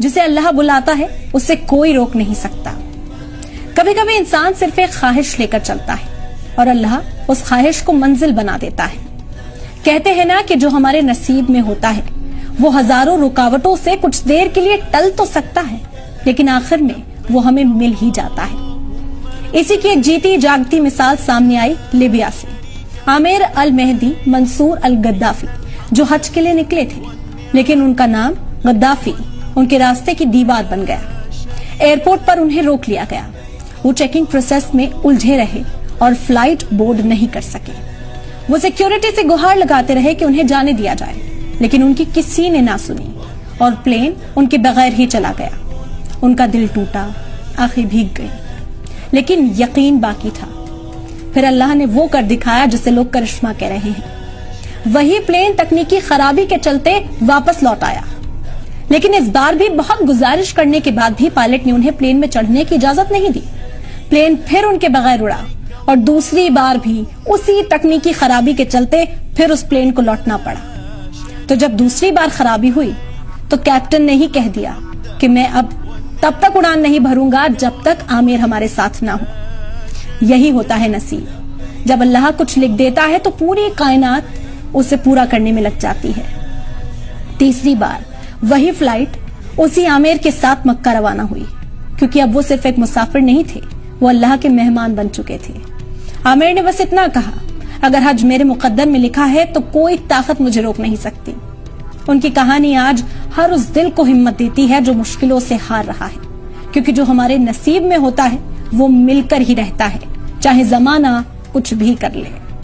जिसे अल्लाह बुलाता है उसे कोई रोक नहीं सकता। कभी कभी इंसान सिर्फ एक ख्वाहिश लेकर चलता है और अल्लाह उस ख्वाहिश को मंजिल बना देता है। कहते हैं ना कि जो हमारे नसीब में होता है वो हजारों रुकावटों से कुछ देर के लिए टल तो सकता है, लेकिन आखिर में वो हमें मिल ही जाता है। इसी की एक जीती जागती मिसाल सामने आई लीबिया से। आमिर अल मेहदी मंसूर अल गद्दाफी जो हज के लिए निकले थे, लेकिन उनका नाम गद्दाफी उनके रास्ते की दीवार बन गया। एयरपोर्ट पर उन्हें रोक लिया गया। वो चेकिंग प्रोसेस में उलझे रहे और फ्लाइट बोर्ड नहीं कर सके। वो सिक्योरिटी से गुहार लगाते रहे कि उन्हें जाने दिया जाए, लेकिन उनकी किसी ने ना सुनी और प्लेन उनके बगैर ही चला गया। उनका दिल टूटा, आंखें भीग गई, लेकिन यकीन बाकी था। फिर अल्लाह ने वो कर दिखाया जिसे लोग करिश्मा कह रहे हैं। वही प्लेन तकनीकी खराबी के चलते वापस लौट आया, लेकिन इस बार भी बहुत गुजारिश करने के बाद भी पायलट ने उन्हें प्लेन में चढ़ने की इजाजत नहीं दी। प्लेन फिर उनके बगैर उड़ा और दूसरी बार भी उसी तकनीकी खराबी के चलते फिर उस प्लेन को लौटना पड़ा। तो जब दूसरी बार खराबी हुई तो कैप्टन ने ही कह दिया कि मैं अब तब तक उड़ान नहीं भरूंगा जब तक आमिर हमारे साथ ना हो। यही होता है नसीब। जब अल्लाह कुछ लिख देता है तो पूरी कायनात उसे पूरा करने में लग जाती है। तीसरी बार वही फ्लाइट उसी आमिर के साथ मक्का रवाना हुई, क्योंकि अब वो सिर्फ एक मुसाफिर नहीं थे, वो अल्लाह के मेहमान बन चुके थे। आमिर ने बस इतना कहा, अगर हज मेरे मुकद्दर में लिखा है तो कोई ताकत मुझे रोक नहीं सकती। उनकी कहानी आज हर उस दिल को हिम्मत देती है जो मुश्किलों से हार रहा है, क्योंकि जो हमारे नसीब में होता है वो मिलकर ही रहता है, चाहे जमाना कुछ भी कर ले।